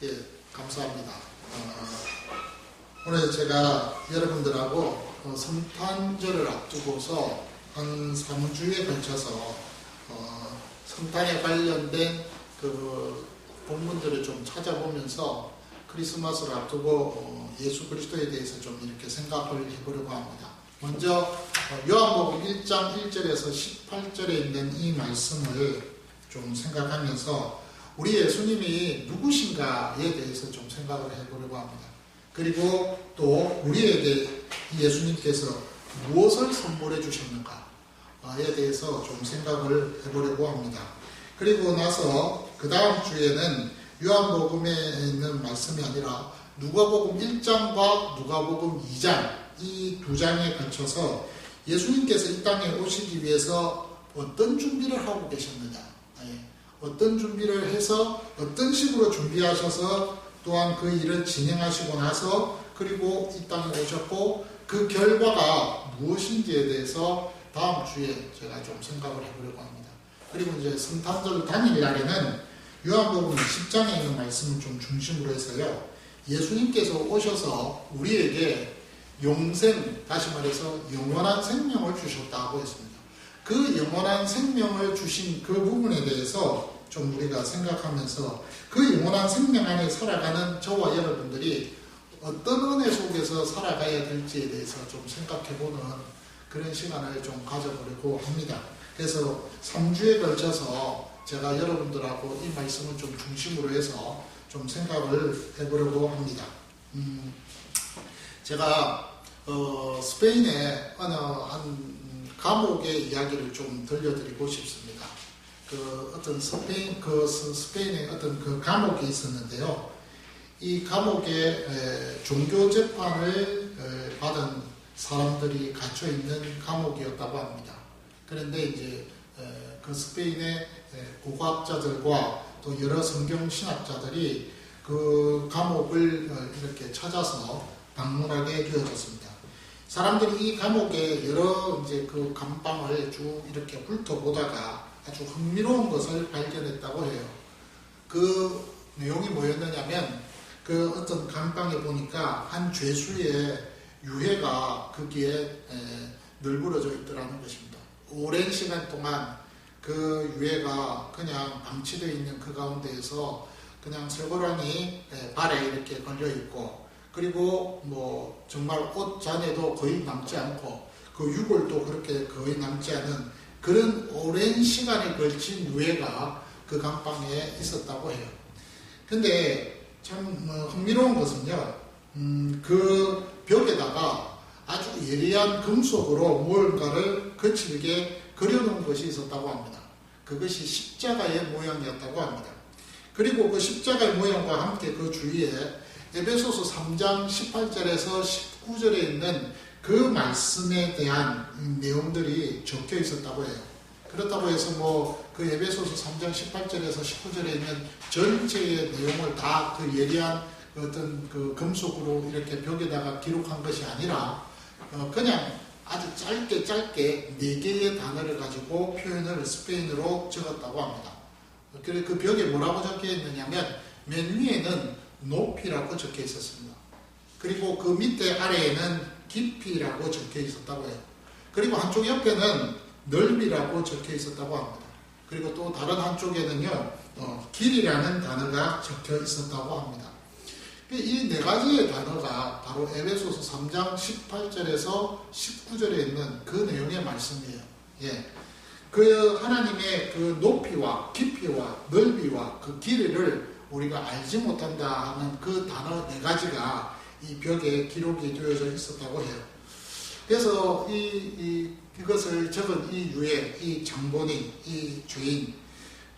예, 감사합니다. 오늘 제가 여러분들하고 성탄절을 앞두고서 한 3주에 걸쳐서 성탄에 관련된 그 본문들을 좀 찾아보면서 크리스마스를 앞두고 예수 그리스도에 대해서 좀 이렇게 생각을 해보려고 합니다. 먼저 요한복음 1장 1절에서 18절에 있는 이 말씀을 좀 생각하면서 우리 예수님이 누구신가에 대해서 좀 생각을 해보려고 합니다. 그리고 또 우리에게 예수님께서 무엇을 선물해 주셨는가에 대해서 좀 생각을 해보려고 합니다. 그리고 나서 그 다음 주에는 요한복음에 있는 말씀이 아니라 누가복음 1장과 누가복음 2장 이 두 장에 걸쳐서 예수님께서 이 땅에 오시기 위해서 어떤 준비를 하고 계셨느냐, 어떤 준비를 해서 어떤 식으로 준비하셔서 또한 그 일을 진행하시고 나서 그리고 이 땅에 오셨고 그 결과가 무엇인지에 대해서 다음 주에 제가 좀 생각을 해보려고 합니다. 그리고 이제 성탄절 당일날에는 요한복음 10장에 있는 말씀을 좀 중심으로 해서요, 예수님께서 오셔서 우리에게 영생, 다시 말해서 영원한 생명을 주셨다고 했습니다. 그 영원한 생명을 주신 그 부분에 대해서 좀 우리가 생각하면서 그 영원한 생명 안에 살아가는 저와 여러분들이 어떤 은혜 속에서 살아가야 될지에 대해서 좀 생각해보는 그런 시간을 좀 가져보려고 합니다. 그래서 3주에 걸쳐서 제가 여러분들하고 이 말씀을 좀 중심으로 해서 좀 생각을 해보려고 합니다. 제가 스페인의 어느 한 감옥의 이야기를 좀 들려드리고 싶습니다. 스페인의 어떤 그 감옥이 있었는데요. 이 감옥에 종교 재판을 받은 사람들이 갇혀 있는 감옥이었다고 합니다. 그런데 이제 그 스페인의 고고학자들과 또 여러 성경 신학자들이 그 감옥을 이렇게 찾아서 방문하게 되어졌습니다. 사람들이 이 감옥에 여러 이제 그 감방을 쭉 이렇게 훑어보다가 아주 흥미로운 것을 발견했다고 해요. 그 내용이 뭐였느냐면 그 어떤 감방에 보니까 한 죄수의 유해가 거기에 널브러져 있더라는 것입니다. 오랜 시간 동안 그 유해가 그냥 방치되어 있는 그 가운데에서 그냥 쇠고랑이 발에 이렇게 걸려 있고, 그리고 뭐 정말 옷 잔에도 거의 남지 않고 그 유골도 그렇게 거의 남지 않은 그런 오랜 시간에 걸친 유해가 그 감방에 있었다고 해요. 근데 참 흥미로운 것은요, 그 벽에다가 아주 예리한 금속으로 무언가를 거칠게 그려놓은 것이 있었다고 합니다. 그것이 십자가의 모양이었다고 합니다. 그리고 그 십자가의 모양과 함께 그 주위에 에베소서 3장 18절에서 19절에 있는 그 말씀에 대한 내용들이 적혀 있었다고 해요. 그렇다고 해서 뭐 그 에베소서 3장 18절에서 19절에 있는 전체의 내용을 다 그 예리한 어떤 그 금속으로 이렇게 벽에다가 기록한 것이 아니라 그냥 아주 짧게 4개의 단어를 가지고 표현을 스페인어로 적었다고 합니다. 그래서 그 벽에 뭐라고 적혀 있느냐면 맨 위에는 높이라고 적혀 있었습니다. 그리고 그 밑에 아래에는 깊이라고 적혀 있었다고 해요. 그리고 한쪽 옆에는 넓이라고 적혀 있었다고 합니다. 그리고 또 다른 한쪽에는요, 길이라는 단어가 적혀 있었다고 합니다. 이 4가지의 단어가 바로 에베소서 3장 18절에서 19절에 있는 그 내용의 말씀이에요. 예. 그 하나님의 그 높이와 깊이와 넓이와 그 길이를 우리가 알지 못한다 하는 그 단어 4가지가 이 벽에 기록이 되어져 있었다고 해요. 그래서 이것을 적은 이 유해, 이 장본인, 이 죄인,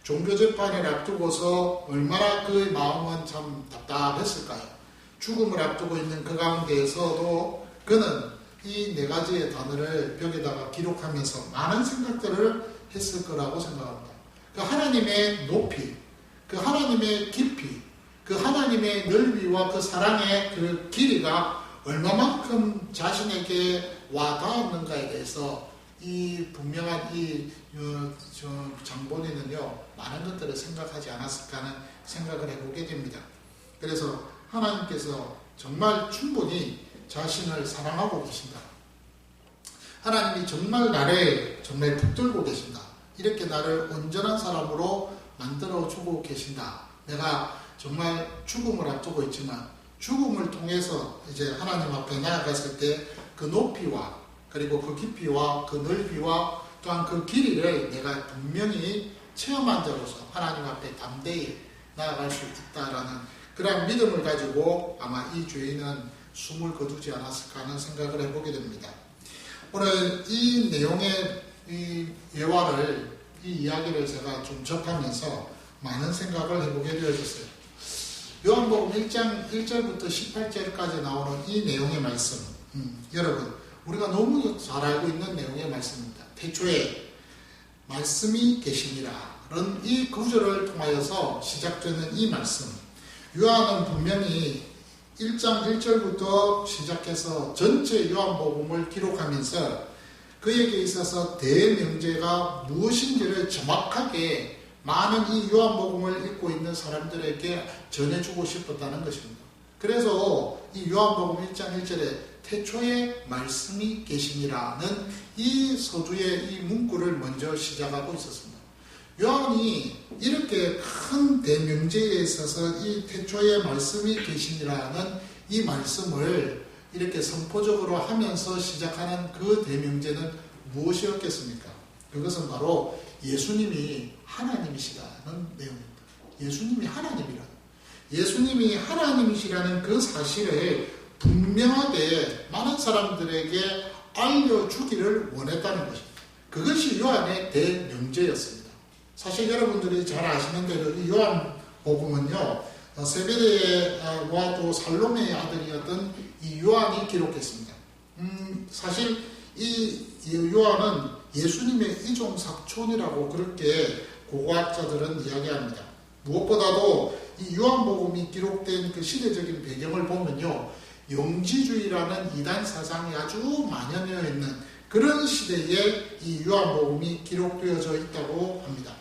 종교재판을 앞두고서 얼마나 그 마음은 참 답답했을까요? 죽음을 앞두고 있는 그 가운데에서도 그는 이 4가지의 단어를 벽에다가 기록하면서 많은 생각들을 했을 거라고 생각합니다. 그 하나님의 높이, 그 하나님의 깊이, 그 하나님의 넓이와 그 사랑의 그 길이가 얼마만큼 자신에게 와닿았는가에 대해서 이 분명한 이 장본인은요, 많은 것들을 생각하지 않았을까 하는 생각을 해보게 됩니다. 그래서 하나님께서 정말 충분히 자신을 사랑하고 계신다. 하나님이 정말 나를 정말 붙들고 계신다. 이렇게 나를 온전한 사람으로 만들어주고 계신다. 내가 정말 죽음을 앞두고 있지만 죽음을 통해서 이제 하나님 앞에 나아갔을 때 그 높이와 그리고 그 깊이와 그 넓이와 또한 그 길이를 내가 분명히 체험한 자로서 하나님 앞에 담대히 나아갈 수 있다라는 그런 믿음을 가지고 아마 이 죄인은 숨을 거두지 않았을까 하는 생각을 해보게 됩니다. 오늘 이 내용의 이 예화를, 이 이야기를 제가 좀 접하면서 많은 생각을 해보게 되어졌어요. 요한복음 1장 1절부터 18절까지 나오는 이 내용의 말씀, 여러분 우리가 너무 잘 알고 있는 내용의 말씀입니다. 태초에 말씀이 계시니라 라는 이 구절을 통하여서 시작되는 이 말씀, 요한은 분명히 1장 1절부터 시작해서 전체 요한복음을 기록하면서 그에게 있어서 대명제가 무엇인지를 정확하게 많은 이 요한복음을 읽고 있는 사람들에게 전해주고 싶었다는 것입니다. 그래서 이 요한복음 1장 1절에 태초에 말씀이 계시니라는 이 서두의 이 문구를 먼저 시작하고 있었습니다. 요한이 이렇게 큰 대명제에 있어서 이 태초에 말씀이 계시니라는 이 말씀을 이렇게 선포적으로 하면서 시작하는 그 대명제는 무엇이었겠습니까? 그것은 바로 예수님이 하나님이시라는 내용입니다. 예수님이 하나님이라는, 예수님이 하나님이시라는 그 사실을 분명하게 많은 사람들에게 알려주기를 원했다는 것입니다. 그것이 요한의 대명제였습니다. 사실 여러분들이 잘 아시는 대로 이 요한복음은요, 세베대와 또 살로메의 아들이었던 이 요한이 기록했습니다. 사실 이 요한은 예수님의 이종 사촌이라고 그렇게 고고학자들은 이야기합니다. 무엇보다도 이 요한복음이 기록된 그 시대적인 배경을 보면요, 영지주의라는 이단 사상이 아주 만연되어 있는 그런 시대에 이 요한복음이 기록되어져 있다고 합니다.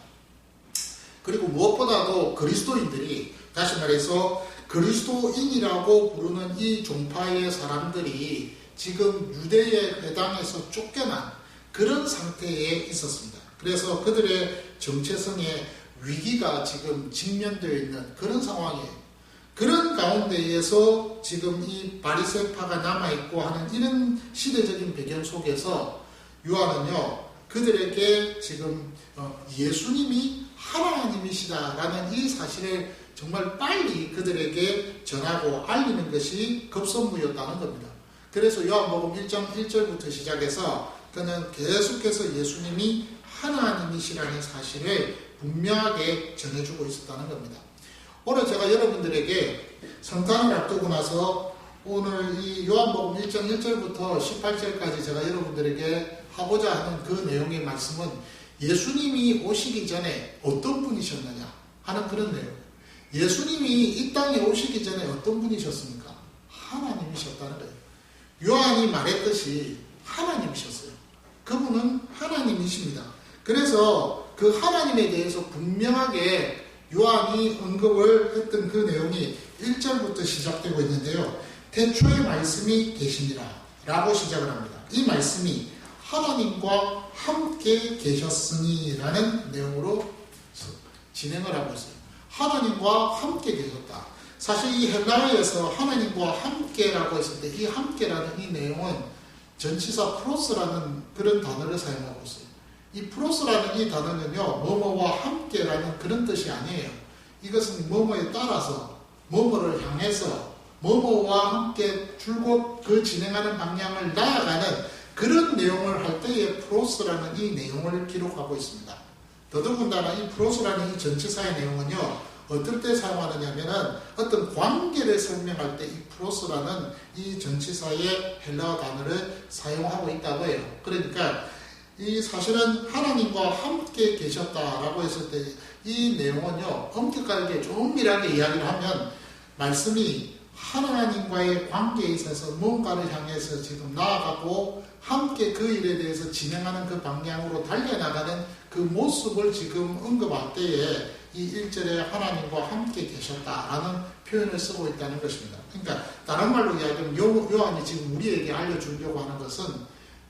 그리고 무엇보다도 그리스도인들이, 다시 말해서 그리스도인이라고 부르는 이 종파의 사람들이 지금 유대의 회당에서 쫓겨난 그런 상태에 있었습니다. 그래서 그들의 정체성에 위기가 지금 직면되어 있는 그런 상황이에요. 그런 가운데에서 지금 이 바리새파가 남아있고 하는 이런 시대적인 배경 속에서 요한은요, 그들에게 지금 예수님이 하나님이시다라는 이 사실을 정말 빨리 그들에게 전하고 알리는 것이 급선무였다는 겁니다. 그래서 요한복음 1장 1절부터 시작해서 그는 계속해서 예수님이 하나님이시라는 사실을 분명하게 전해주고 있었다는 겁니다. 오늘 제가 여러분들에게 성탄을 앞두고 나서 오늘 이 요한복음 1장 1절부터 18절까지 제가 여러분들에게 하고자 하는 그 내용의 말씀은 예수님이 오시기 전에 어떤 분이셨느냐 하는 그런 내용. 예수님이 이 땅에 오시기 전에 어떤 분이셨습니까? 하나님이셨다는 거예요. 요한이 말했듯이 하나님이셨어요. 그분은 하나님이십니다. 그래서 그 하나님에 대해서 분명하게 요한이 언급을 했던 그 내용이 1절부터 시작되고 있는데요. 태초에 말씀이 계시니라 라고 시작을 합니다. 이 말씀이 하나님과 함께 계셨으니 라는 내용으로 진행을 하고 있어요. 하나님과 함께 계셨다. 사실 이 헬라어에서 하나님과 함께라고 했을 때 이 함께라는 이 내용은 전치사 프로스라는 그런 단어를 사용하고 있어요. 이 프로스라는 이 단어는요, 뭐뭐와 함께라는 그런 뜻이 아니에요. 이것은 뭐뭐에 따라서, 뭐뭐를 향해서, 뭐뭐와 함께 줄곧 그 진행하는 방향을 나아가는 그런 내용을 할 때에 프로스라는 이 내용을 기록하고 있습니다. 더더군다나 이 프로스라는 이 전치사의 내용은요, 어떨 때 사용하느냐면은 어떤 관계를 설명할 때 이 프로스라는 이 전치사의 헬라어 단어를 사용하고 있다고 해요. 그러니까 이 사실은 하나님과 함께 계셨다라고 했을 때 이 내용은요, 엄격하게 조밀하게 이야기를 하면 말씀이 하나님과의 관계에 있어서 뭔가를 향해서 지금 나아가고 함께 그 일에 대해서 진행하는 그 방향으로 달려나가는 그 모습을 지금 언급할 때에 이 1절에 하나님과 함께 계셨다라는 표현을 쓰고 있다는 것입니다. 그러니까 다른 말로 이야기하면 요한이 지금 우리에게 알려주려고 하는 것은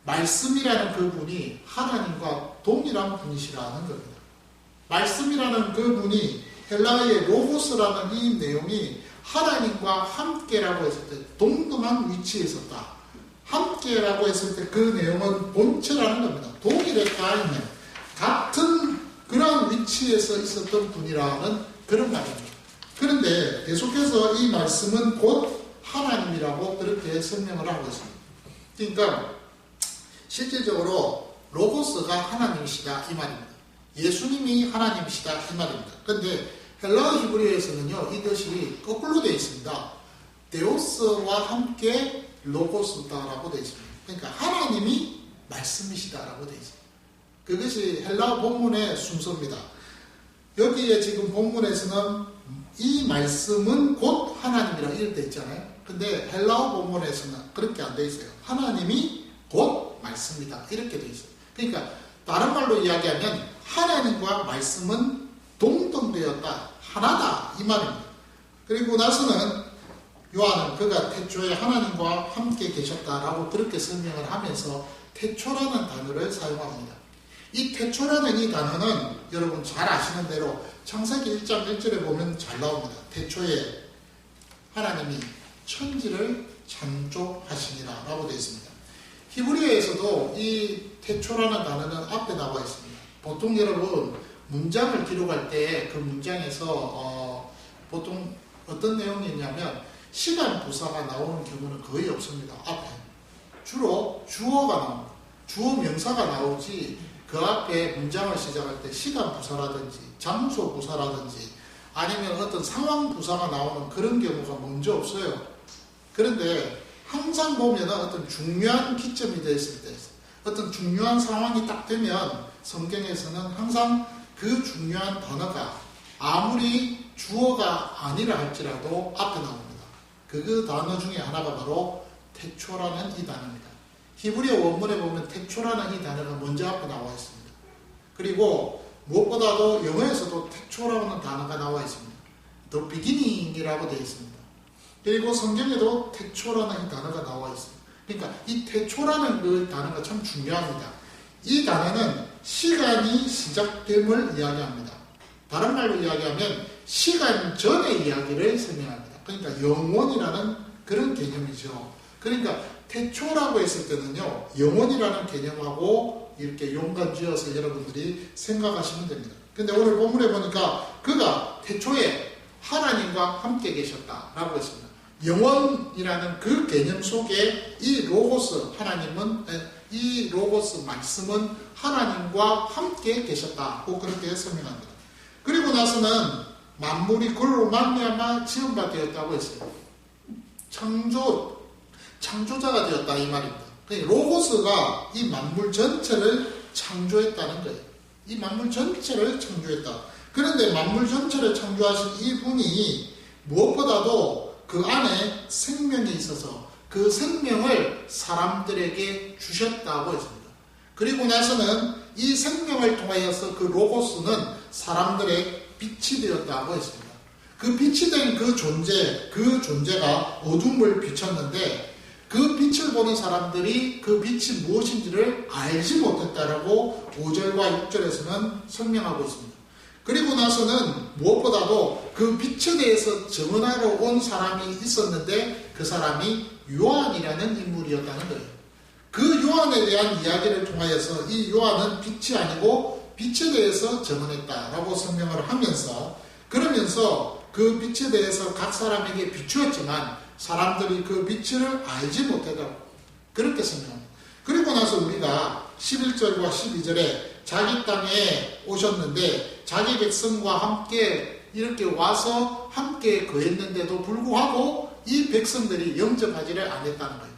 말씀이라는 그분이 하나님과 동일한 분이시라는 겁니다. 말씀이라는 그분이 헬라어의 로고스라는 이 내용이 하나님과 함께라고 했을 때 동등한 위치에 있었다. 함께라고 했을 때 그 내용은 본체라는 겁니다. 동일에 가있는 같은 그런 위치에서 있었던 분이라는 그런 말입니다. 그런데 계속해서 이 말씀은 곧 하나님이라고 그렇게 설명을 하고 있습니다. 그러니까 실질적으로 로고스가 하나님이시다 이 말입니다. 예수님이 하나님이시다 이 말입니다. 그런데 헬라어 히브리어에서는요 이것이 거꾸로 되어 있습니다. 데오스와 함께 로고스다라고 되어 있습니다. 그러니까 하나님이 말씀이시다라고 되어 있습니다. 그것이 헬라어 본문의 순서입니다. 여기에 지금 본문에서는 이 말씀은 곧 하나님이라고 이렇게 되어 있잖아요. 근데 헬라어 본문에서는 그렇게 안 되어 있어요. 하나님이 곧 말씀이다 이렇게 되어 있어요. 그러니까 다른 말로 이야기하면 하나님과 말씀은 동등되었다 하나다 이 말입니다. 그리고 나서는 요한은 그가 태초에 하나님과 함께 계셨다라고 그렇게 설명을 하면서 태초라는 단어를 사용합니다. 이 태초라는 이 단어는 여러분 잘 아시는 대로 창세기 1장 1절에 보면 잘 나옵니다. 태초에 하나님이 천지를 창조하시니라 라고 되어 있습니다. 히브리어에서도 이 태초라는 단어는 앞에 나와 있습니다. 보통 여러분 문장을 기록할 때 그 문장에서 보통 어떤 내용이 있냐면 시간 부사가 나오는 경우는 거의 없습니다. 앞에 주로 주어가 나옵니다. 주어 명사가 나오지 그 앞에 문장을 시작할 때 시간 부사라든지 장소 부사라든지 아니면 어떤 상황 부사가 나오는 그런 경우가 먼저 없어요. 그런데 항상 보면 어떤 중요한 기점이 됐을 때 어떤 중요한 상황이 딱 되면 성경에서는 항상 그 중요한 단어가 아무리 주어가 아니라 할지라도 앞에 나옵니다. 그 단어 중에 하나가 바로 태초라는 이 단어입니다. 히브리어 원문에 보면 태초라는 이 단어가 먼저 앞에 나와 있습니다. 그리고 무엇보다도 영어에서도 태초라는 단어가 나와 있습니다. The beginning이라고 되어 있습니다. 그리고 성경에도 태초라는 이 단어가 나와 있습니다. 그러니까 이 태초라는 그 단어가 참 중요합니다. 이 단어는 시간이 시작됨을 이야기합니다. 다른 말로 이야기하면 시간 전의 이야기를 설명합니다. 그러니까 영원이라는 그런 개념이죠. 그러니까 태초라고 했을 때는요, 영원이라는 개념하고 이렇게 연관지어서 여러분들이 생각하시면 됩니다. 근데 오늘 본문에 보니까 그가 태초에 하나님과 함께 계셨다라고 했습니다. 영원이라는 그 개념 속에 이 로고스 하나님은 이 로고스 말씀은 하나님과 함께 계셨다고 그렇게 설명합니다. 그리고 나서는 만물이 그로 말미암아 지음바 되었다고 했어요. 창조자가 되었다 이 말입니다. 로고스가 이 만물 전체를 창조했다는 거예요. 이 만물 전체를 창조했다. 그런데 만물 전체를 창조하신 이 분이 무엇보다도 그 안에 생명이 있어서 그 생명을 사람들에게 주셨다고 했습니다. 그리고 나서는 이 생명을 통하여서 그 로고스는 사람들의 빛이 되었다고 했습니다. 그 빛이 된 그 존재가 어둠을 비췄는데 그 빛을 보는 사람들이 그 빛이 무엇인지를 알지 못했다라고 5절과 6절에서는 설명하고 있습니다. 그리고 나서는 무엇보다도 그 빛에 대해서 증언하러 온 사람이 있었는데 그 사람이 요한이라는 인물이었다는 거예요. 그 요한에 대한 이야기를 통하여서 이 요한은 빛이 아니고 빛에 대해서 증언했다라고 설명을 하면서 그러면서 그 빛에 대해서 각 사람에게 비추었지만 사람들이 그 빛을 알지 못했다고 그렇게 설명합니다. 그리고 나서 우리가 11절과 12절에 자기 땅에 오셨는데 자기 백성과 함께 이렇게 와서 함께 거했는데도 불구하고 이 백성들이 영접하지를 않았다는 거예요.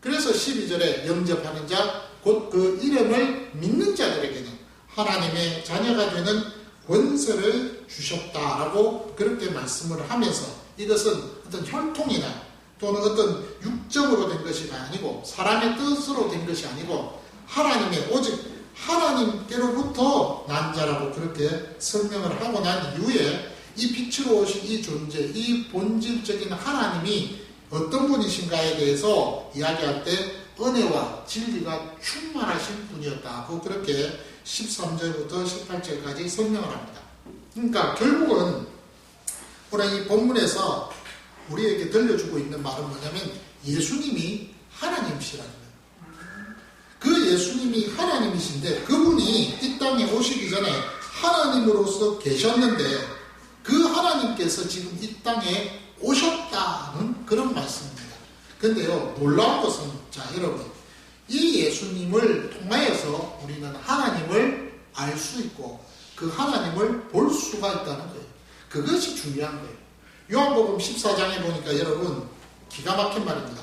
그래서 12절에 영접하는 자, 곧 그 이름을 믿는 자들에게는 하나님의 자녀가 되는 권세를 주셨다라고 그렇게 말씀을 하면서 이것은 어떤 혈통이나 또는 어떤 육정으로 된 것이 아니고 사람의 뜻으로 된 것이 아니고 하나님의 오직 하나님께로부터 난 자라고 그렇게 설명을 하고 난 이후에 이 빛으로 오신 이 존재, 이 본질적인 하나님이 어떤 분이신가에 대해서 이야기할 때 은혜와 진리가 충만하신 분이었다고 그렇게 13절부터 18절까지 설명을 합니다. 그러니까 결국은 오늘 이 본문에서 우리에게 들려주고 있는 말은 뭐냐면 예수님이 하나님이시라는 거예요. 그 예수님이 하나님이신데 그분이 이 땅에 오시기 전에 하나님으로서 계셨는데 그 하나님께서 지금 이 땅에 오셨다는 그런 말씀입니다. 근데요, 놀라운 것은, 자, 여러분, 이 예수님을 통하여서 우리는 하나님을 알 수 있고 그 하나님을 볼 수가 있다는 거예요. 그것이 중요한 거예요. 요한복음 14장에 보니까 여러분, 기가 막힌 말입니다.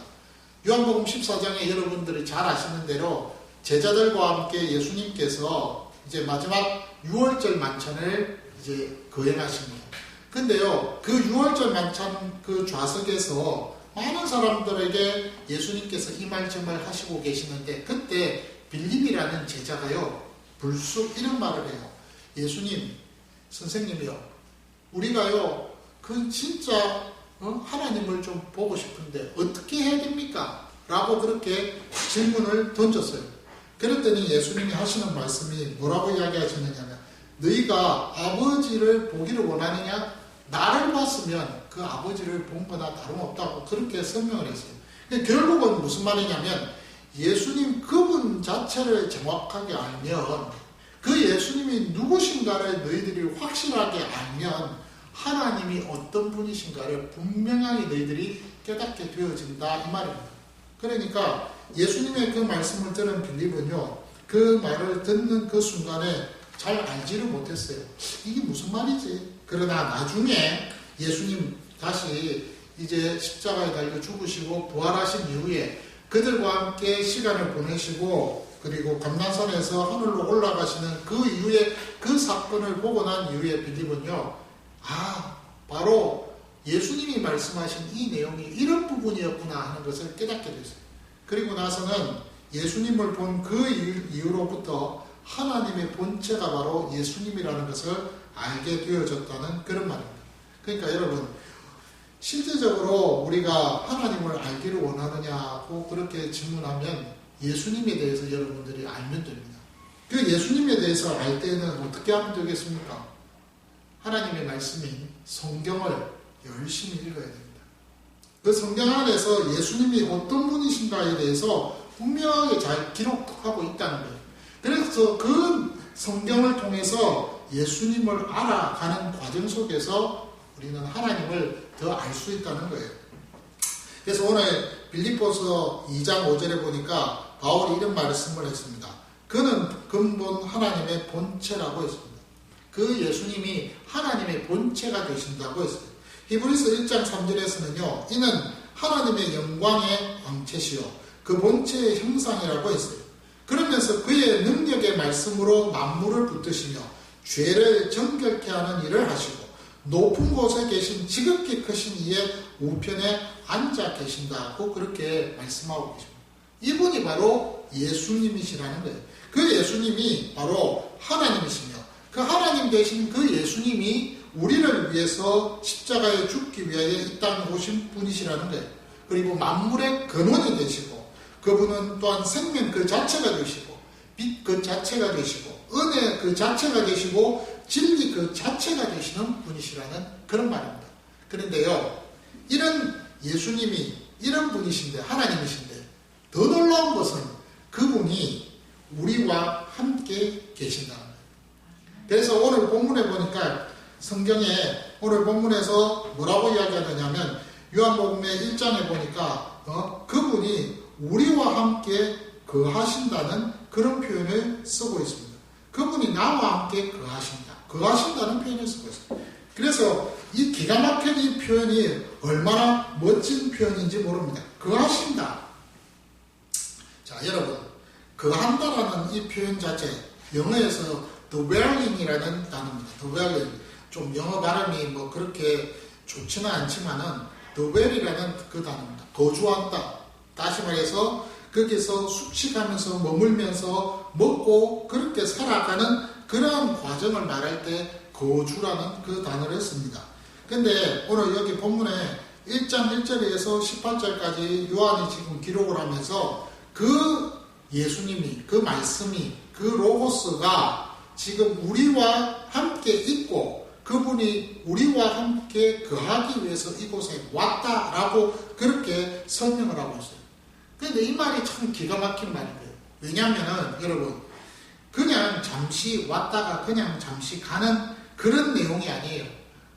요한복음 14장에 여러분들이 잘 아시는 대로 제자들과 함께 예수님께서 이제 마지막 6월절 만찬을 이제 거행하십니다. 근데요, 그 6월절 만찬 그 좌석에서 많은 사람들에게 예수님께서 이 말 저 말 하시고 계시는데 그때 빌립이라는 제자가요, 불쑥 이런 말을 해요. 예수님, 선생님이요, 우리가요, 그 진짜 하나님을 좀 보고 싶은데 어떻게 해야 됩니까? 라고 그렇게 질문을 던졌어요. 그랬더니 예수님이 하시는 말씀이 뭐라고 이야기하시느냐면 너희가 아버지를 보기를 원하느냐? 나를 봤으면 그 아버지를 본 거나 다름없다고 그렇게 설명을 했어요. 결국은 무슨 말이냐면 예수님 그분 자체를 정확하게 알면 그 예수님이 누구신가를 너희들이 확실하게 알면 하나님이 어떤 분이신가를 분명하게 너희들이 깨닫게 되어진다 이 말입니다. 그러니까 예수님의 그 말씀을 들은 빌립은요, 그 말을 듣는 그 순간에 잘 알지를 못했어요. 이게 무슨 말이지? 그러나 나중에 예수님 다시 이제 십자가에 달려 죽으시고 부활하신 이후에 그들과 함께 시간을 보내시고 그리고 감난산에서 하늘로 올라가시는 그 이후에 그 사건을 보고 난 이후에 빌립은요, 바로 예수님이 말씀하신 이 내용이 이런 부분이었구나 하는 것을 깨닫게 됐어요. 그리고 나서는 예수님을 본 그 이후로부터 하나님의 본체가 바로 예수님이라는 것을 알게 되어졌다는 그런 말입니다. 그러니까 여러분, 실제적으로 우리가 하나님을 알기를 원하느냐고 그렇게 질문하면 예수님에 대해서 여러분들이 알면 됩니다. 그 예수님에 대해서 알 때는 어떻게 하면 되겠습니까? 하나님의 말씀인 성경을 열심히 읽어야 됩니다. 그 성경 안에서 예수님이 어떤 분이신가에 대해서 분명하게 잘 기록하고 있다는 거예요. 그래서 그 성경을 통해서 예수님을 알아가는 과정 속에서 우리는 하나님을 더 알 수 있다는 거예요. 그래서 오늘 빌립보서 2장 5절에 보니까 바울이 이런 말씀을 했습니다. 그는 근본 하나님의 본체라고 했습니다. 그 예수님이 하나님의 본체가 되신다고 했어요. 히브리서 1장 3절에서는요, 이는 하나님의 영광의 광채시요 그 본체의 형상이라고 했어요. 그러면서 그의 능력의 말씀으로 만물을 붙드시며 죄를 정결케 하는 일을 하시고 높은 곳에 계신 지극히 크신 이의 우편에 앉아 계신다고 그렇게 말씀하고 계십니다. 이분이 바로 예수님이시라는 거예요. 그 예수님이 바로 하나님이시며 그 하나님 되신 그 예수님이 우리를 위해서 십자가에 죽기 위하여 이 땅에 오신 분이시라는 거예요. 그리고 만물의 근원이 되시고 그분은 또한 생명 그 자체가 되시고 빛 그 자체가 되시고 은혜 그 자체가 되시고 진리 그 자체가 되시는 분이시라는 그런 말입니다. 그런데요, 이런 예수님이 이런 분이신데 하나님이신데 더 놀라운 것은 그분이 우리와 함께 계신다는 거예요. 그래서 오늘 본문에 보니까 성경에 오늘 본문에서 뭐라고 이야기하느냐면 요한복음의 1장에 보니까 그분이 우리와 함께 거하신다는 그런 표현을 쓰고 있습니다. 그분이 나와 함께 거하신다는 표현을 쓰고 있습니다. 그래서 이 기가 막힌 이 표현이 얼마나 멋진 표현인지 모릅니다. 거하신다. 자, 여러분, 거한다라는 이 표현 자체, 영어에서 dwelling이라는 단어입니다. dwelling. 좀 영어 발음이 뭐 그렇게 좋지는 않지만은 dwell이라는 그 단어입니다. 거주한다. 다시 말해서 거기서 숙식하면서 머물면서 먹고 그렇게 살아가는 그러한 과정을 말할 때 거주라는 그 단어를 씁니다. 근데 오늘 여기 본문에 1장 1절에서 18절까지 요한이 지금 기록을 하면서 그 예수님이, 그 말씀이, 그 로고스가 지금 우리와 함께 있고 그분이 우리와 함께 거하기 위해서 이곳에 왔다라고 그렇게 설명을 하고 있어요. 그런데 이 말이 참 기가 막힌 말이에요. 왜냐하면 여러분 그냥 잠시 왔다가 그냥 잠시 가는 그런 내용이 아니에요.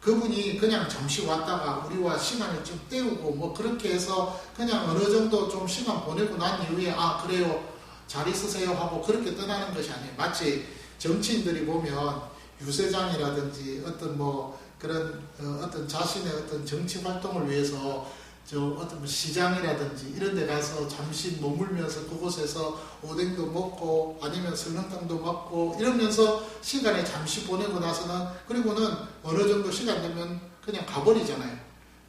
그분이 그냥 잠시 왔다가 우리와 시간을 좀 때우고 뭐 그렇게 해서 그냥 어느 정도 좀 시간 보내고 난 이후에 아 그래요 잘 있으세요 하고 그렇게 떠나는 것이 아니에요. 마치 정치인들이 보면 유세장이라든지 어떤 뭐 그런 어떤 자신의 어떤 정치 활동을 위해서 저 어떤 뭐 시장이라든지 이런 데 가서 잠시 머물면서 그곳에서 오뎅도 먹고 아니면 설렁탕도 먹고 이러면서 시간을 잠시 보내고 나서는 그리고는 어느 정도 시간 되면 그냥 가버리잖아요.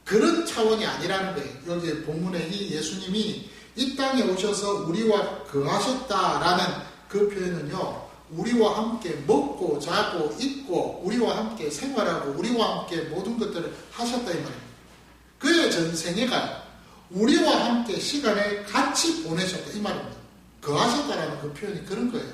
그런 차원이 아니라는 거예요. 여기 본문에 이 예수님이 이 땅에 오셔서 우리와 거하셨다라는 그 표현은요. 우리와 함께 먹고 자고 있고 우리와 함께 생활하고 우리와 함께 모든 것들을 하셨다 이 말입니다. 그의 전생애가 우리와 함께 시간을 같이 보내셨다 이 말입니다. 거하셨다라는 그 표현이 그런 거예요.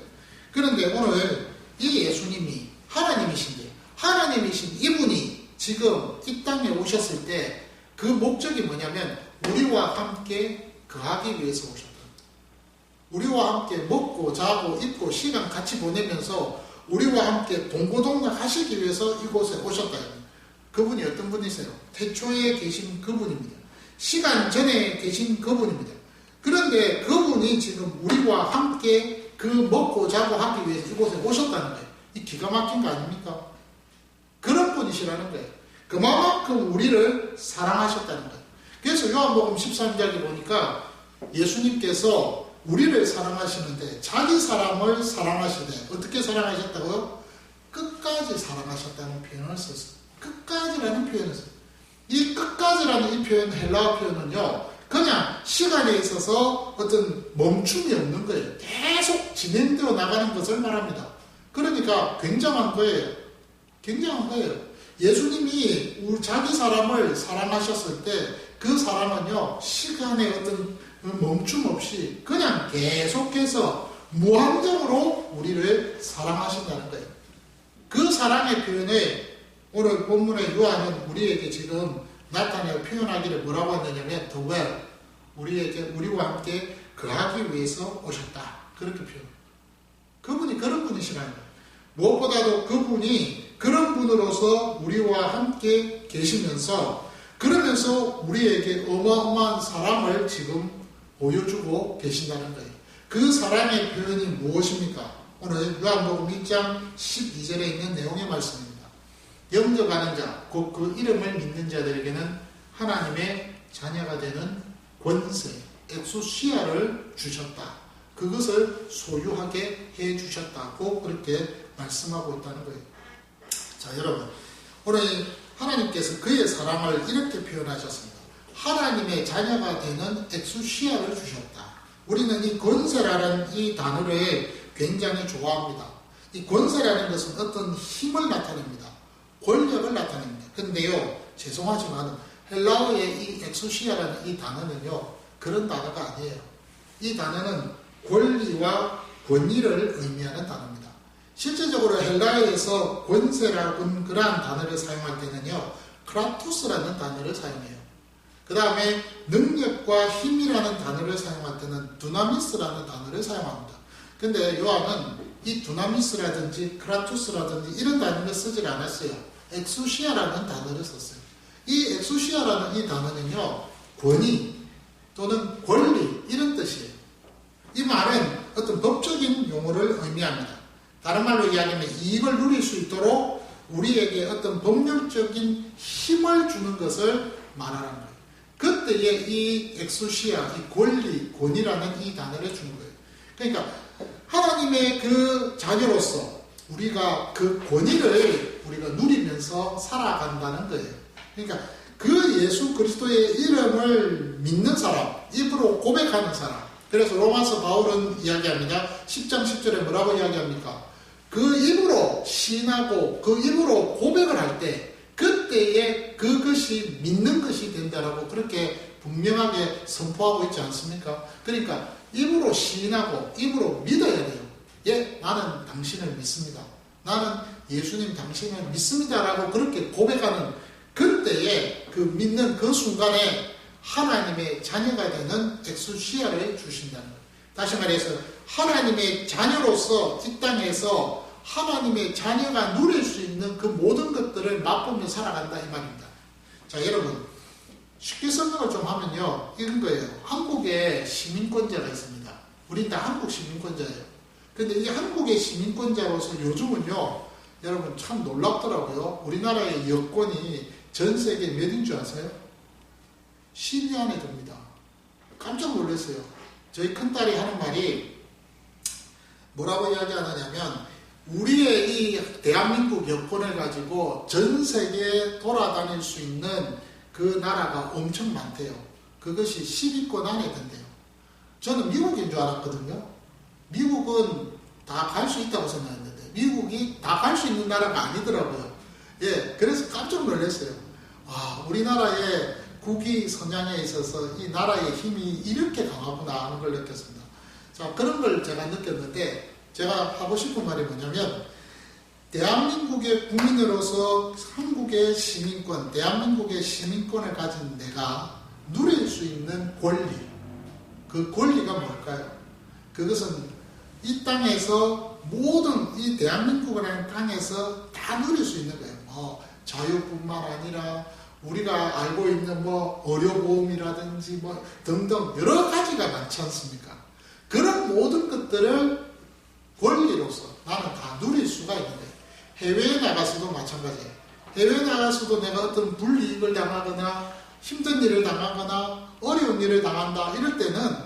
그런데 오늘 이 예수님이 하나님이신데 하나님이신 이분이 지금 이 땅에 오셨을 때 그 목적이 뭐냐면 우리와 함께 거하기 위해서 오셨다. 우리와 함께 먹고 자고 입고 시간 같이 보내면서 우리와 함께 동고동락 하시기 위해서 이곳에 오셨다. 그분이 어떤 분이세요? 태초에 계신 그분입니다. 시간 전에 계신 그분입니다. 그런데 그분이 지금 우리와 함께 그 먹고 자고 하기 위해서 이곳에 오셨다는 거예요. 이 기가 막힌 거 아닙니까? 그런 분이시라는 거예요. 그만큼 우리를 사랑하셨다는 거예요. 그래서 요한복음 13장에 보니까 예수님께서 우리를 사랑하시는데 자기 사람을 사랑하시되 어떻게 사랑하셨다고요? 끝까지 사랑하셨다는 표현을 썼어요. 끝까지라는 표현을 썼어요. 이 끝까지라는 이 표현, 헬라어 표현은요, 그냥 시간에 있어서 어떤 멈춤이 없는 거예요. 계속 진행되어 나가는 것을 말합니다. 그러니까 굉장한 거예요. 굉장한 거예요. 예수님이 자기 사람을 사랑하셨을 때 그 사람은요, 시간에 어떤 멈춤 없이 그냥 계속해서 무한정으로 우리를 사랑하신다는 거예요. 그 사랑의 표현에 오늘 본문의 요한은 우리에게 지금 나타내어 표현하기를 뭐라고 했느냐면 the well, 우리와 함께 거하기 위해서 오셨다. 그렇게 표현해요. 그분이 그런 분이시라는 거예요. 무엇보다도 그분이 그런 분으로서 우리와 함께 계시면서 그러면서 우리에게 어마어마한 사랑을 지금 보여주고 계신다는 거예요. 그 사랑의 표현이 무엇입니까? 오늘 요한복음 1장 12절에 있는 내용의 말씀입니다. 영접하는 자, 곧 그 이름을 믿는 자들에게는 하나님의 자녀가 되는 권세, 엑소시아를 주셨다. 그것을 소유하게 해주셨다고 그렇게 말씀하고 있다는 거예요. 자, 여러분, 오늘 하나님께서 그의 사랑을 이렇게 표현하셨습니다. 하나님의 자녀가 되는 엑소시아를 주셨다. 우리는 이 권세라는 이 단어를 굉장히 좋아합니다. 이 권세라는 것은 어떤 힘을 나타냅니다. 권력을 나타냅니다. 근데요, 죄송하지만 헬라어의 이 엑소시아라는 이 단어는요, 그런 단어가 아니에요. 이 단어는 권리와 권위를 의미하는 단어입니다. 실제적으로 헬라어에서 권세라는 그러한 단어를 사용할 때는요, 크라토스라는 단어를 사용해요. 그 다음에 능력과 힘이라는 단어를 사용할 때는 두나미스라는 단어를 사용합니다. 근데 요한은 이 두나미스라든지 크라토스라든지 이런 단어를 쓰지 않았어요. 엑소시아라는 단어를 썼어요. 이 엑소시아라는 이 단어는요, 권위 또는 권리 이런 뜻이에요. 이 말은 어떤 법적인 용어를 의미합니다. 다른 말로 이야기하면 이익을 누릴 수 있도록 우리에게 어떤 법률적인 힘을 주는 것을 말하는 거예요. 그때에 이 엑소시아, 이 권리, 권위라는 이 단어를 주는 거예요. 그러니까 하나님의 그 자녀로서 우리가 그 권위를 우리가 누리면서 살아간다는 거예요. 그러니까 그 예수 그리스도의 이름을 믿는 사람, 입으로 고백하는 사람, 그래서 로마서 바울은 이야기합니다. 10장 10절에 뭐라고 이야기합니까? 그 입으로 시인하고 그 입으로 고백을 할 때 그때에 그것이 믿는 것이 된다라고 그렇게 분명하게 선포하고 있지 않습니까? 그러니까 입으로 시인하고 입으로 믿어야 돼요. 예, 나는 당신을 믿습니다. 나는 예수님 당신을 믿습니다라고 그렇게 고백하는 그때에 그 믿는 그 순간에 하나님의 자녀가 되는 엑수시아를 주신다는 거예요. 다시 말해서 하나님의 자녀로서 이 땅에서 하나님의 자녀가 누릴 수 있는 그 모든 것들을 맛보며 살아간다 이 말입니다. 자, 여러분 쉽게 설명을 좀 하면요, 이런 거예요. 한국에 시민권자가 있습니다. 우린 다 한국 시민권자예요. 근데 이 한국의 시민권자로서 요즘은요, 여러분 참 놀랍더라고요. 우리나라의 여권이 전 세계 몇인 줄 아세요? 10위 안에 듭니다. 깜짝 놀랐어요. 저희 큰딸이 하는 말이 뭐라고 이야기하느냐면, 우리의 이 대한민국 여권을 가지고 전 세계에 돌아다닐 수 있는 그 나라가 엄청 많대요. 그것이 10위권 안에 든대요. 저는 미국인 줄 알았거든요. 미국은 다 갈 수 있다고 생각했는데 미국이 다 갈 수 있는 나라가 아니더라고요. 예, 그래서 깜짝 놀랐어요. 와, 우리나라의 국위 선양에 있어서 이 나라의 힘이 이렇게 강하구나 하는 걸 느꼈습니다. 자, 그런 걸 제가 느꼈는데 제가 하고 싶은 말이 뭐냐면, 대한민국의 국민으로서 한국의 시민권, 대한민국의 시민권을 가진 내가 누릴 수 있는 권리, 그 권리가 뭘까요? 그것은 이 땅에서 모든 이 대한민국이라는 땅에서 다 누릴 수 있는 거예요. 자유뿐만 아니라 우리가 알고 있는 의료보험이라든지 등등 여러 가지가 많지 않습니까? 그런 모든 것들을 권리로서 나는 다 누릴 수가 있는 거예요. 해외에 나가서도 마찬가지예요. 해외에 나가서도 내가 어떤 불이익을 당하거나 힘든 일을 당하거나 어려운 일을 당한다 이럴 때는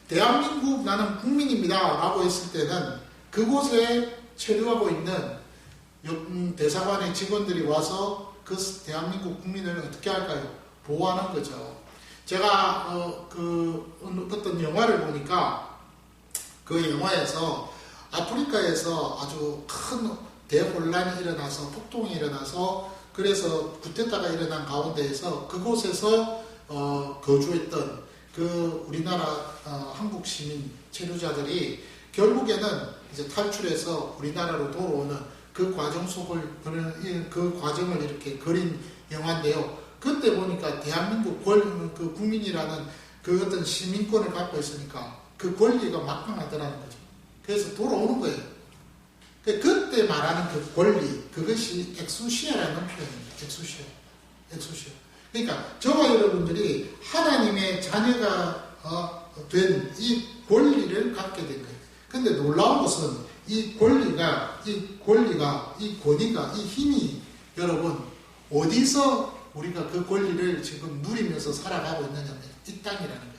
대한민국 나는 국민입니다 라고 했을 때는 그곳에 체류하고 있는 대사관의 직원들이 와서 그 대한민국 국민을 어떻게 할까요? 보호하는 거죠. 제가 어떤 영화를 보니까 그 영화에서 아프리카에서 아주 큰 대혼란이 일어나서 폭동이 일어나서 그래서 쿠데타가 일어난 가운데에서 그곳에서 거주했던 그 우리나라 한국 시민 체류자들이 결국에는 이제 탈출해서 우리나라로 돌아오는 그 과정 그 과정을 이렇게 그린 영화인데요. 그때 보니까 대한민국 그 국민이라는 그 어떤 시민권을 갖고 있으니까 그 권리가 막강하더라는 거죠. 그래서 돌아오는 거예요. 그때 말하는 그 권리, 그것이 엑수시아라는 표현입니다. 엑수시아. 그러니까 저와 여러분들이 하나님의 자녀가 된 이 권리를 갖게 된 거예요. 근데 놀라운 것은 이 권위가, 이 힘이 여러분 어디서 우리가 그 권리를 지금 누리면서 살아가고 있느냐면 이 땅이라는 거예요.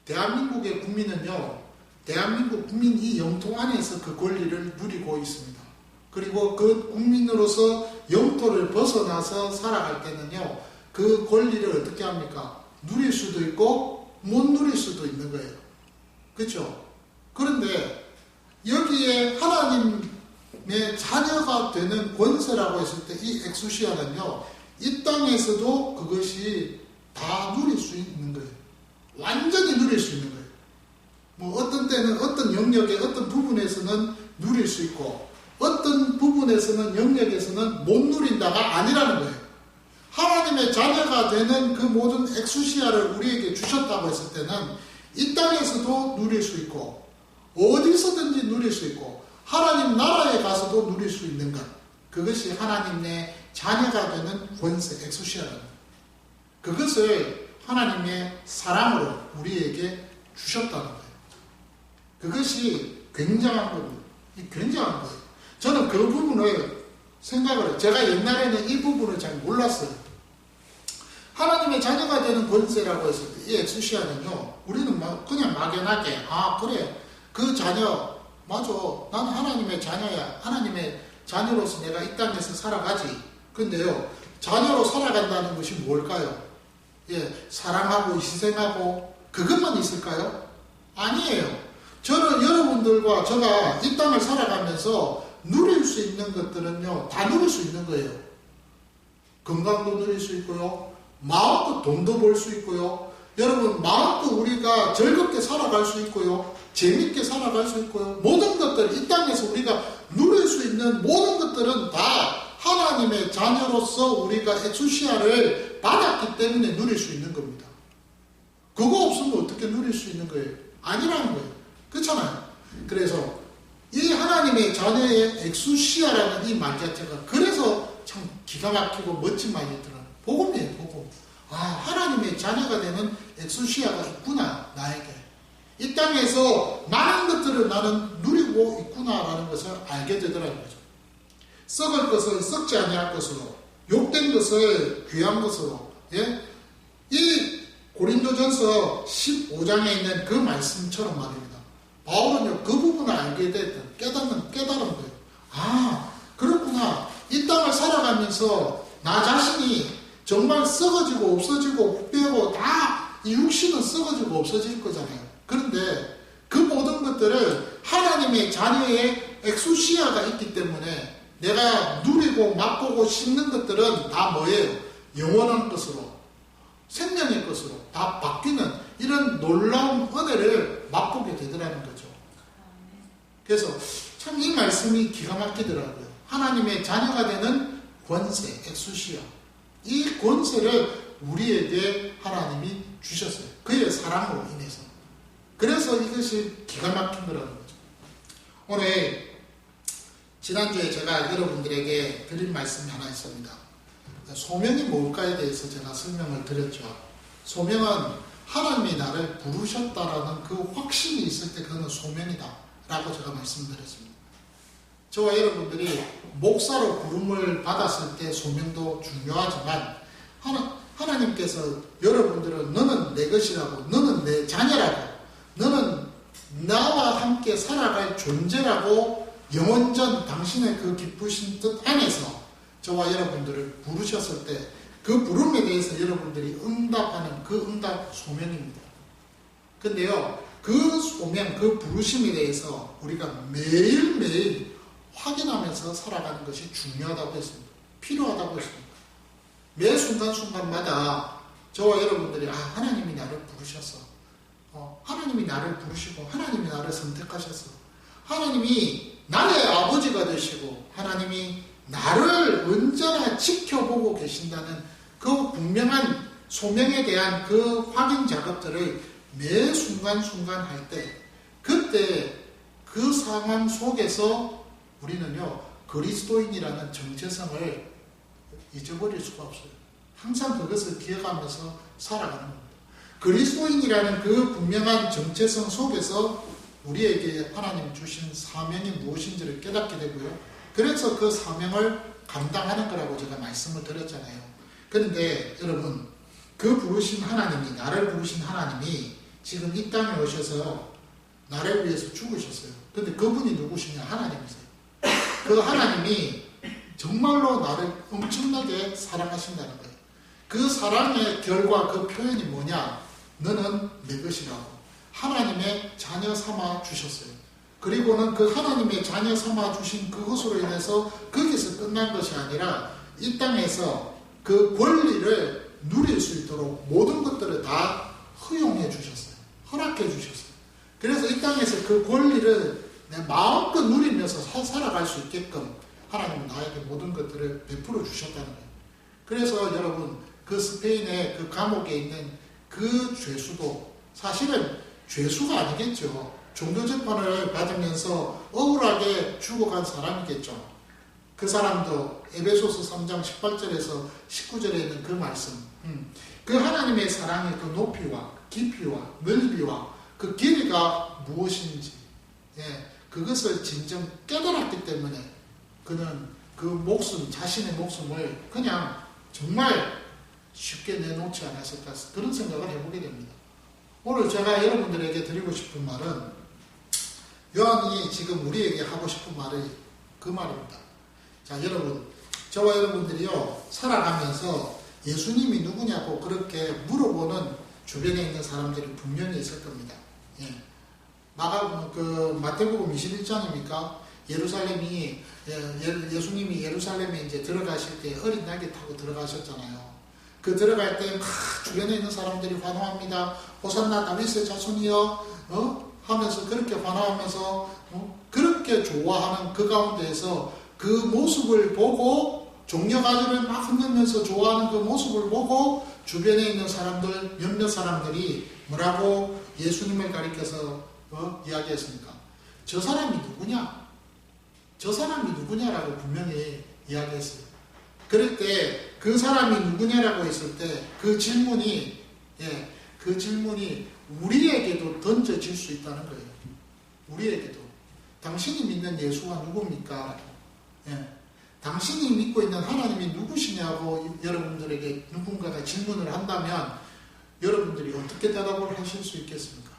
대한민국의 국민은요, 대한민국 국민 이 영토 안에서 그 권리를 누리고 있습니다. 그리고 그 국민으로서 영토를 벗어나서 살아갈 때는요, 그 권리를 어떻게 합니까? 누릴 수도 있고 못 누릴 수도 있는 거예요. 그렇죠? 그런데 여기에 하나님의 자녀가 되는 권세라고 했을 때 이 엑수시아는요, 이 땅에서도 그것이 다 누릴 수 있는 거예요. 완전히 누릴 수 있는 거예요. 어떤 때는 어떤 영역의 어떤 부분에서는 누릴 수 있고 어떤 부분에서는 영역에서는 못 누린다가 아니라는 거예요. 하나님의 자녀가 되는 그 모든 엑수시아를 우리에게 주셨다고 했을 때는 이 땅에서도 누릴 수 있고 어디서든지 누릴 수 있고 하나님 나라에 가서도 누릴 수 있는 것, 그것이 하나님의 자녀가 되는 권세, 엑수시아라는 거예요. 그것을 하나님의 사랑으로 우리에게 주셨다는 거예요. 그것이 굉장한 겁니다. 굉장한 거예요. 저는 그 부분을 생각을 해요. 제가 옛날에는 이 부분을 잘 몰랐어요. 하나님의 자녀가 되는 권세라고 했을 때 이 엑수시아는요, 우리는 그냥 막연하게 그래, 그 자녀 맞아, 나는 하나님의 자녀야, 하나님의 자녀로서 내가 이 땅에서 살아가지. 근데요, 자녀로 살아간다는 것이 뭘까요? 사랑하고 희생하고 그것만 있을까요? 아니에요. 저는 여러분들과 제가 이 땅을 살아가면서 누릴 수 있는 것들은요, 다 누릴 수 있는 거예요. 건강도 누릴 수 있고요, 마음껏 돈도 벌 수 있고요, 여러분 마음껏 우리가 즐겁게 살아갈 수 있고요, 재밌게 살아갈 수 있고요, 모든 것들, 이 땅에서 우리가 누릴 수 있는 모든 것들은 다 하나님의 자녀로서 우리가 엑수시아를 받았기 때문에 누릴 수 있는 겁니다. 그거 없으면 어떻게 누릴 수 있는 거예요? 아니라는 거예요. 그렇잖아요. 그래서 이 하나님의 자녀의 엑수시아라는 이 말 자체가 그래서 참 기가 막히고 멋진 말이더라고요. 복음이에요, 복음. 아, 하나님의 자녀가 되는 엑수시아가 있구나, 나에게. 이 땅에서 많은 것들을 나는 누리고 있구나라는 것을 알게 되더라는 거죠. 썩을 것을 썩지 아니할 것으로, 욕된 것을 귀한 것으로, 예? 이 고린도전서 15장에 있는 그 말씀처럼 말입니다. 바울은요, 그 부분을 알게 됐던, 깨달은 거예요. 아, 그렇구나. 이 땅을 살아가면서 나 자신이 정말 썩어지고 없어지고 부패하고 다 이 육신은 썩어지고 없어질 거잖아요. 그런데 그 모든 것들을 하나님의 자녀의 엑수시아가 있기 때문에 내가 누리고 맛보고 씹는 것들은 다 뭐예요? 영원한 것으로, 생명의 것으로 다 바뀌는 이런 놀라운 은혜를 맛보게 되더라는 거죠. 그래서 참 이 말씀이 기가 막히더라고요. 하나님의 자녀가 되는 권세, 엑수시아. 이 권세를 우리에게 하나님이 주셨어요. 그의 사랑으로 인해서. 그래서 이것이 기가 막힌 거라는 거죠. 오늘 지난주에 제가 여러분들에게 드린 말씀이 하나 있습니다. 소명이 뭘까에 대해서 제가 설명을 드렸죠. 소명은 하나님이 나를 부르셨다라는 그 확신이 있을 때 그거는 소명이다 라고 제가 말씀드렸습니다. 저와 여러분들이 목사로 부름을 받았을 때 소명도 중요하지만 하나님께서 여러분들은 너는 내 것이라고, 너는 내 자녀라고, 너는 나와 함께 살아갈 존재라고 영원전 당신의 그 기쁘신 뜻 안에서 저와 여러분들을 부르셨을 때 그 부름에 대해서 여러분들이 응답하는 그 응답 소명입니다. 근데요, 그 소명, 그 부르심에 대해서 우리가 매일매일 확인하면서 살아가는 것이 중요하다고 했습니다. 필요하다고 했습니다. 매 순간순간마다 저와 여러분들이 하나님이 나를 부르셨어. 하나님이 나를 부르시고 하나님이 나를 선택하셨어. 하나님이 나의 아버지가 되시고 하나님이 나를 언제나 지켜보고 계신다는 그 분명한 소명에 대한 그 확인 작업들을 매 순간순간 할 때, 그때 그 상황 속에서 우리는요, 그리스도인이라는 정체성을 잊어버릴 수가 없어요. 항상 그것을 기억하면서 살아가는 겁니다. 그리스도인이라는 그 분명한 정체성 속에서 우리에게 하나님 주신 사명이 무엇인지를 깨닫게 되고요. 그래서 그 사명을 감당하는 거라고 제가 말씀을 드렸잖아요. 그런데 여러분, 그 부르신 하나님이, 나를 부르신 하나님이 지금 이 땅에 오셔서 나를 위해서 죽으셨어요. 근데 그분이 누구시냐? 하나님이세요. 그 하나님이 정말로 나를 엄청나게 사랑하신다는 거예요. 그 사랑의 결과, 그 표현이 뭐냐? 너는 내 것이라고 하나님의 자녀 삼아 주셨어요. 그리고는 그 하나님의 자녀 삼아 주신 그것으로 인해서 거기서 끝난 것이 아니라 이 땅에서 그 권리를 누릴 수 있도록 모든 것들을 다 허용해 주셨어요. 허락해 주셨어요. 그래서 이 땅에서 그 권리를 내 마음껏 누리면서 살아갈 수 있게끔 하나님은 나에게 모든 것들을 베풀어 주셨다는 거예요. 그래서 여러분, 그 스페인의 그 감옥에 있는 그 죄수도 사실은 죄수가 아니겠죠. 종교재판을 받으면서 억울하게 죽어간 사람이겠죠. 그 사람도 에베소서 3장 18절에서 19절에 있는 그 말씀, 그 하나님의 사랑의 그 높이와 깊이와 넓이와 그 길이가 무엇인지, 그것을 진정 깨달았기 때문에 그는 그 목숨, 자신의 목숨을 그냥 정말 쉽게 내놓지 않았을까, 그런 생각을 해보게 됩니다. 오늘 제가 여러분들에게 드리고 싶은 말은, 요한이 지금 우리에게 하고 싶은 말이 그 말입니다. 자, 여러분, 저와 여러분들이요, 살아가면서 예수님이 누구냐고 그렇게 물어보는 주변에 있는 사람들이 분명히 있을 겁니다. 예. 마태복음 21장입니까? 예루살렘이 예수님이 예루살렘에 이제 들어가실 때 어린 날개 타고 들어가셨잖아요. 그 들어갈 때 막 주변에 있는 사람들이 환호합니다. 호산나 다윗의 자손이여 하면서 그렇게 환호하면서 그렇게 좋아하는 그 가운데에서 그 모습을 보고 종려가지를 막 흔들면서 좋아하는 그 모습을 보고 주변에 있는 사람들 몇몇 사람들이 뭐라고 예수님을 가리켜서 이야기했습니까? 저 사람이 누구냐? 저 사람이 누구냐라고 분명히 이야기했어요. 그럴 때 그 사람이 누구냐라고 했을 때 그 질문이 우리에게도 던져질 수 있다는 거예요. 우리에게도. 당신이 믿는 예수가 누굽니까? 당신이 믿고 있는 하나님이 누구시냐고 여러분들에게 누군가가 질문을 한다면 여러분들이 어떻게 대답을 하실 수 있겠습니까?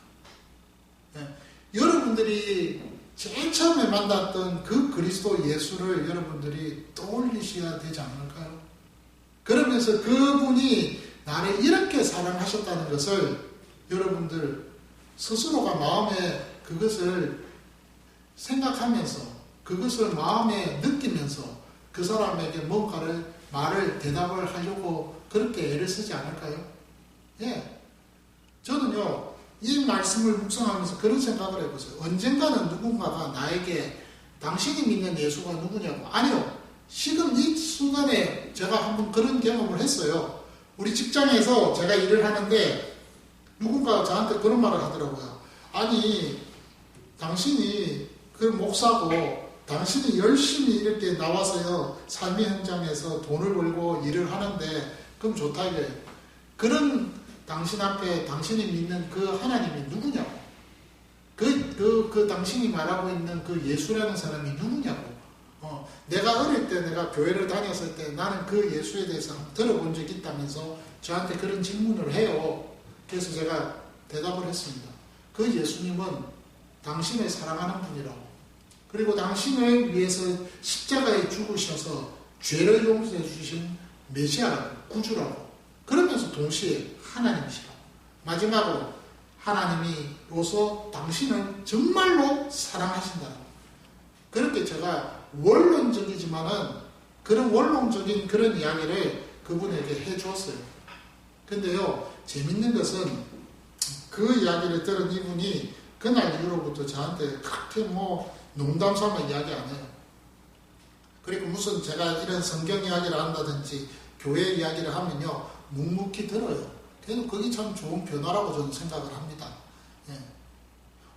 여러분들이 제일 처음에 만났던 그 그리스도 예수를 여러분들이 떠올리셔야 되지 않을까요? 그러면서 그분이 나를 이렇게 사랑하셨다는 것을 여러분들 스스로가 마음에 그것을 생각하면서 그것을 마음에 느끼면서 그 사람에게 뭔가를 대답을 하려고 그렇게 애를 쓰지 않을까요? 저는요 이 말씀을 묵상하면서 그런 생각을 해보세요. 언젠가는 누군가가 나에게 당신이 믿는 예수가 누구냐고. 아니요. 지금 이 순간에 제가 한번 그런 경험을 했어요. 우리 직장에서 제가 일을 하는데 누군가가 저한테 그런 말을 하더라고요. 아니 당신이 그 목사고 당신이 열심히 이렇게 나와서요 삶의 현장에서 돈을 벌고 일을 하는데 그럼 좋다 이거예요. 그런 당신 앞에 당신이 믿는 그 하나님이 누구냐고. 그 당신이 말하고 있는 그 예수라는 사람이 누구냐고. 내가 어릴 때 내가 교회를 다녔을 때 나는 그 예수에 대해서 들어본 적이 있다면서 저한테 그런 질문을 해요. 그래서 제가 대답을 했습니다. 그 예수님은 당신을 사랑하는 분이라고. 그리고 당신을 위해서 십자가에 죽으셔서 죄를 용서해 주신 메시아라고, 구주라고. 그러면서 동시에 하나님이시라고. 마지막으로 하나님이로서 당신을 정말로 사랑하신다고. 그렇게 제가 원론적이지만은 그런 원론적인 그런 이야기를 그분에게 해주었어요. 근데요, 재밌는 것은 그 이야기를 들은 이분이 그날 이후로부터 저한테 그렇게 농담 삼아 이야기 안 해요. 그리고 무슨 제가 이런 성경 이야기를 한다든지 교회 이야기를 하면요, 묵묵히 들어요. 그래서 그게 참 좋은 변화라고 저는 생각을 합니다.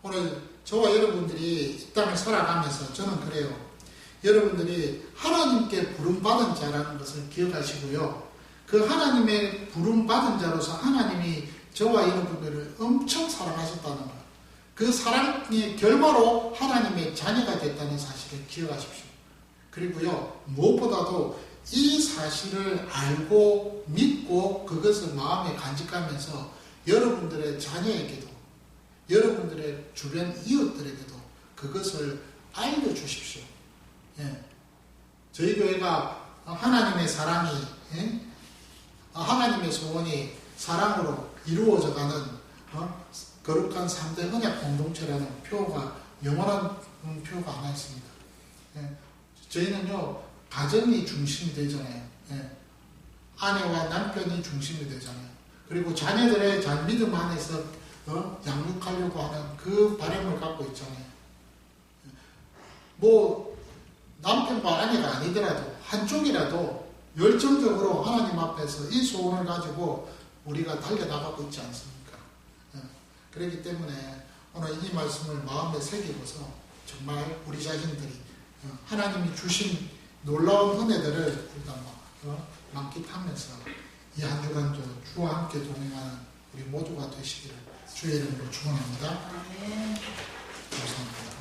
오늘 저와 여러분들이 이 땅을 살아가면서 저는 그래요. 여러분들이 하나님께 부름받은 자라는 것을 기억하시고요. 그 하나님의 부름받은 자로서 하나님이 저와 여러분들을 엄청 사랑하셨다는 것. 그 사랑의 결과로 하나님의 자녀가 됐다는 사실을 기억하십시오. 그리고요, 무엇보다도 이 사실을 알고 믿고 그것을 마음에 간직하면서 여러분들의 자녀에게도 여러분들의 주변 이웃들에게도 그것을 알려주십시오. 저희 교회가 하나님의 사랑이 하나님의 소원이 사랑으로 이루어져가는 거룩한 3대 언약 공동체라는 표가 영원한 표가 하나 있습니다. 저희는요 가정이 중심이 되잖아요. 아내와 남편이 중심이 되잖아요. 그리고 자녀들의 믿음 안에서 양육하려고 하는 그 바람을 갖고 있잖아요. 남편과 아내가 아니더라도 한쪽이라도 열정적으로 하나님 앞에서 이 소원을 가지고 우리가 달려나가고 있지 않습니까? 그렇기 때문에 오늘 이 말씀을 마음에 새기고서 정말 우리 자신들이 하나님이 주신 놀라운 은혜들을 우리가 만끽하면서 이 한 주간도 주와 함께 동행하는 우리 모두가 되시기를 주의 이름으로 축원합니다. 감사합니다.